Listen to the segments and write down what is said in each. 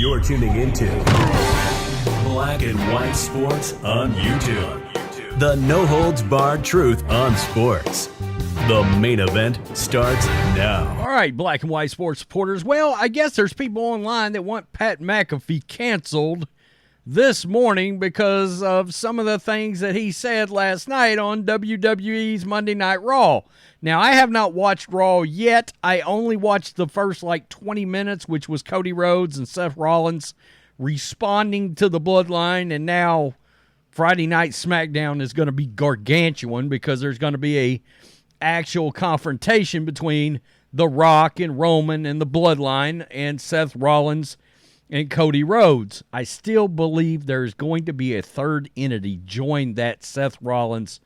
You're tuning into Black and White Sports on YouTube. The no-holds-barred truth on sports. The main event starts now. All right, Black and White Sports supporters. Well, I guess there's people online that want Pat McAfee canceled this morning because of some of the things that he said last night on WWE's Monday Night Raw. Now, I have not watched Raw yet. I only watched the first 20 minutes, which was Cody Rhodes and Seth Rollins responding to the Bloodline, and now Friday Night SmackDown is going to be gargantuan because there's going to be a actual confrontation between The Rock and Roman and the Bloodline and Seth Rollins and Cody Rhodes. I still believe there's going to be a third entity join that Seth Rollins,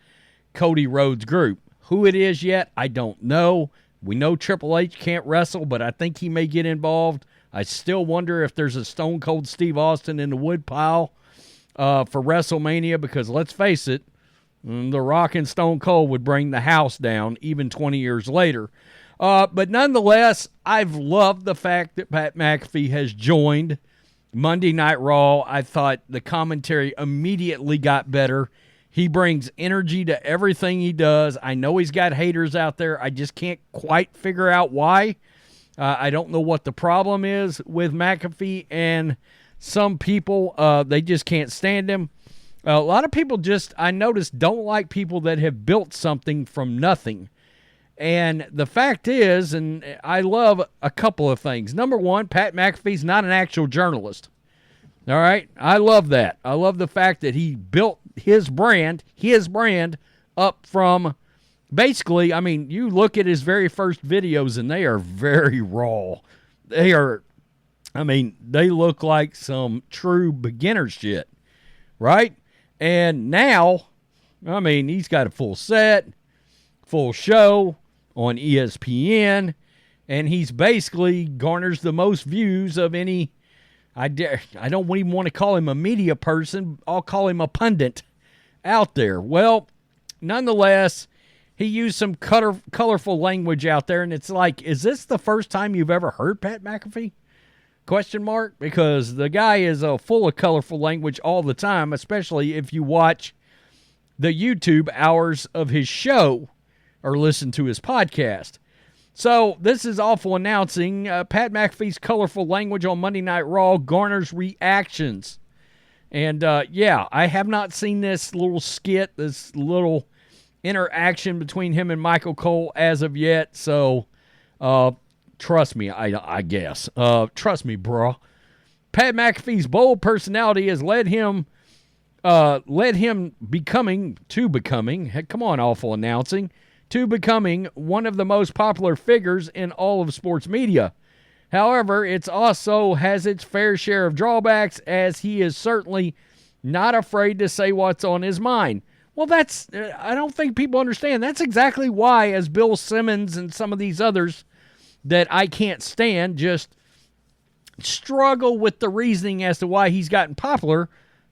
Cody Rhodes group. Who it is yet, I don't know. We know Triple H can't wrestle, but I think he may get involved. I still wonder if there's a Stone Cold Steve Austin in the woodpile for WrestleMania, because let's face it, The Rock and Stone Cold would bring the house down even 20 years later. But nonetheless, I've loved the fact that Pat McAfee has joined Monday Night Raw. I thought the commentary immediately got better. He brings energy to everything he does. I know he's got haters out there. I just can't quite figure out why. I don't know what the problem is with McAfee, and some people, they just can't stand him. A lot of people I noticed, don't like people that have built something from nothing. And the fact is, and I love a couple of things. Number one, Pat McAfee's not an actual journalist. All right? I love that. I love the fact that he built his brand up from basically, I mean, you look at his very first videos and they are very raw. They look like some true beginner shit, right? And now, I mean, he's got a full set, full show on ESPN, and he's basically garners the most views of any, I don't even want to call him a media person, I'll call him a pundit out there. Well, nonetheless, he used some colorful language out there, and it's like, is this the first time you've ever heard Pat McAfee? Question mark? Because the guy is full of colorful language all the time, especially if you watch the YouTube hours of his show or listen to his podcast. So this is awful announcing. Pat McAfee's colorful language on Monday Night Raw garners reactions. And I have not seen this little skit, this little interaction between him and Michael Cole as of yet. So trust me, I guess. Trust me, bro. Pat McAfee's bold personality has led him becoming, come on, awful announcing, to becoming one of the most popular figures in all of sports media. However, it also has its fair share of drawbacks, as he is certainly not afraid to say what's on his mind. Well, I don't think people understand. That's exactly why, as Bill Simmons and some of these others that I can't stand just struggle with the reasoning as to why he's gotten popular.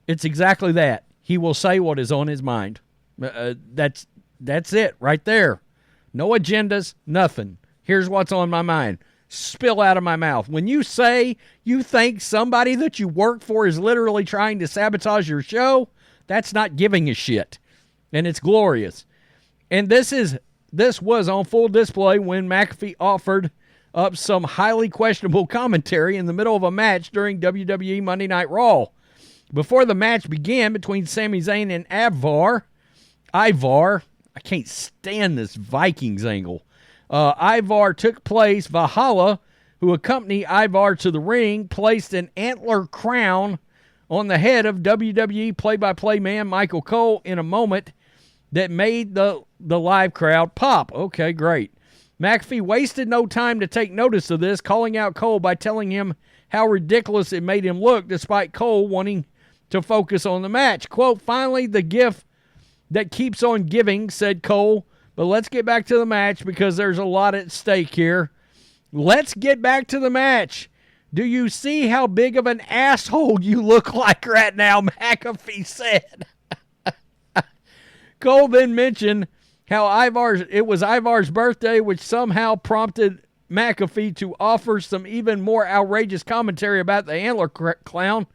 It's exactly that. He will say what is on his mind. That's it right there. No agendas, nothing. Here's what's on my mind. Spill out of my mouth. When you say you think somebody that you work for is literally trying to sabotage your show, that's not giving a shit. And it's glorious. And this was on full display when McAfee offered up some highly questionable commentary in the middle of a match during WWE Monday Night Raw. Before the match began between Sami Zayn and Ivar, I can't stand this Vikings angle. Ivar took place. Valhalla, who accompanied Ivar to the ring, placed an antler crown on the head of WWE play-by-play man Michael Cole in a moment that made the live crowd pop. Okay, great. McAfee wasted no time to take notice of this, calling out Cole by telling him how ridiculous it made him look, despite Cole wanting to focus on the match. Quote, "Finally, the gift that keeps on giving," said Cole. But let's get back to the match because there's a lot at stake here. Let's get back to the match. Do you see how big of an asshole you look like right now, McAfee said. Cole then mentioned how it was Ivar's birthday, which somehow prompted McAfee to offer some even more outrageous commentary about the Antler Crown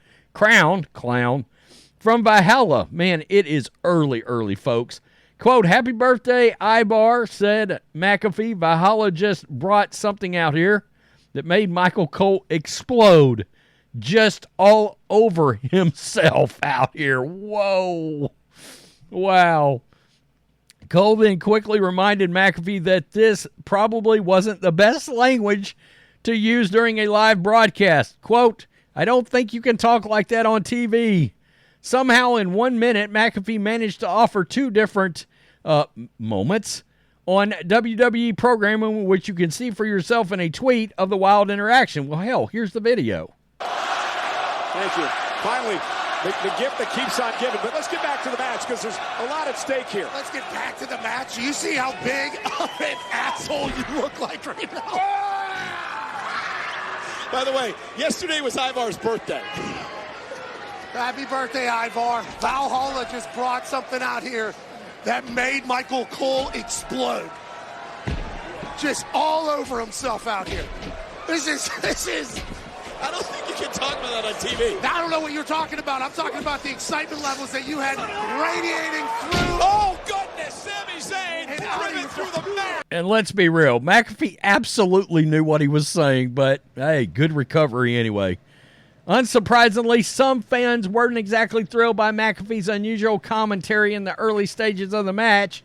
from Valhalla. Man, it is early, folks. Quote, "Happy birthday, Ibar," said McAfee. "Valhalla just brought something out here that made Michael Cole explode just all over himself out here." Whoa. Wow. Cole then quickly reminded McAfee that this probably wasn't the best language to use during a live broadcast. Quote, "I don't think you can talk like that on TV." Somehow in 1 minute, McAfee managed to offer two different moments on WWE programming, which you can see for yourself in a tweet of the wild interaction. Well, hell, here's the video. Thank you. Finally, the gift that keeps on giving. But let's get back to the match because there's a lot at stake here. Let's get back to the match. You see how big of an asshole you look like right now. By the way, yesterday was Ivar's birthday. Happy birthday, Ivar. Valhalla just brought something out here that made Michael Cole explode. Just all over himself out here. This is... I don't think you can talk about that on TV. I don't know what you're talking about. I'm talking about the excitement levels that you had radiating through. Oh, goodness. Sami Zayn driven through the mat. And let's be real. McAfee absolutely knew what he was saying, but, hey, good recovery anyway. Unsurprisingly, some fans weren't exactly thrilled by McAfee's unusual commentary in the early stages of the match.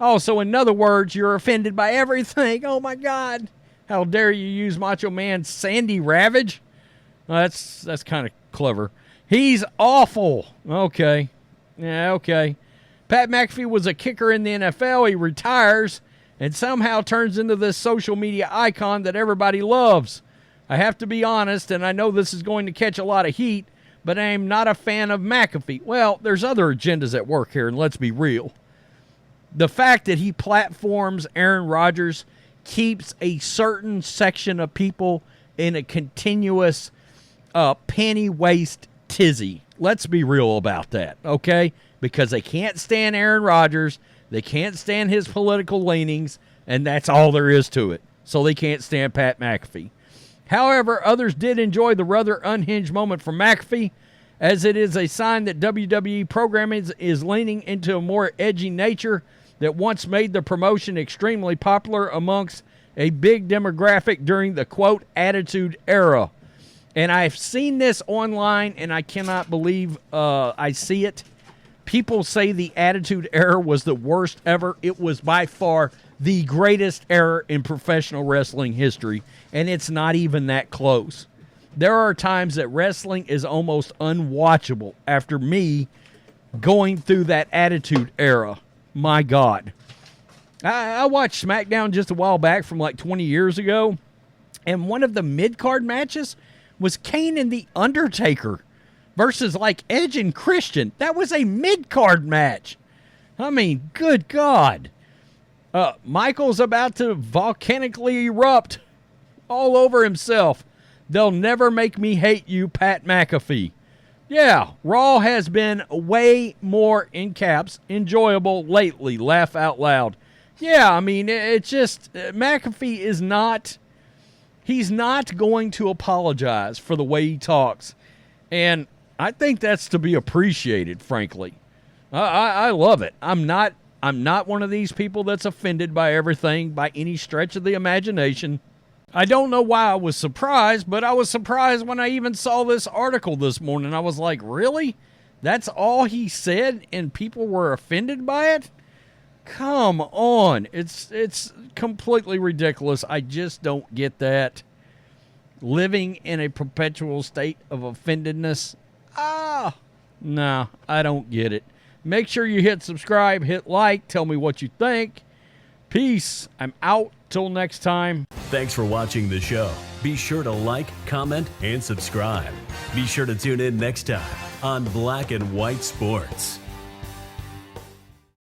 Oh, so in other words, you're offended by everything. Oh, my God. How dare you use Macho Man's Sandy Ravage? Well, that's kind of clever. He's awful. Okay. Yeah, okay. Pat McAfee was a kicker in the NFL. He retires and somehow turns into this social media icon that everybody loves. I have to be honest, and I know this is going to catch a lot of heat, but I am not a fan of McAfee. Well, there's other agendas at work here, and let's be real. The fact that he platforms Aaron Rodgers keeps a certain section of people in a continuous panty waist tizzy. Let's be real about that, okay? Because they can't stand Aaron Rodgers, they can't stand his political leanings, and that's all there is to it. So they can't stand Pat McAfee. However, others did enjoy the rather unhinged moment from McAfee, as it is a sign that WWE programming is leaning into a more edgy nature that once made the promotion extremely popular amongst a big demographic during the, quote, Attitude Era. And I've seen this online, and I cannot believe I see it. People say the Attitude Era was the worst ever. It was by far the greatest era in professional wrestling history, and it's not even that close. There are times that wrestling is almost unwatchable after me going through that Attitude Era. My God. I watched SmackDown just a while back from like 20 years ago, and one of the mid-card matches was Kane and The Undertaker versus like Edge and Christian. That was a mid-card match. I mean, good God. Michael's about to volcanically erupt all over himself. They'll never make me hate you, Pat McAfee. Yeah, Raw has been way more, in caps, enjoyable lately. Laugh out loud. Yeah, I mean, it's just, McAfee is not, he's not going to apologize for the way he talks. And I think that's to be appreciated, frankly. I love it. I'm not one of these people that's offended by everything by any stretch of the imagination. I don't know why I was surprised, but I was surprised when I even saw this article this morning. I was like, really? That's all he said and people were offended by it? Come on. It's completely ridiculous. I just don't get that. Living in a perpetual state of offendedness. No, I don't get it. Make sure you hit subscribe, hit like, tell me what you think. Peace. I'm out. Till next time. Thanks for watching the show. Be sure to like, comment, and subscribe. Be sure to tune in next time on Black and White Sports.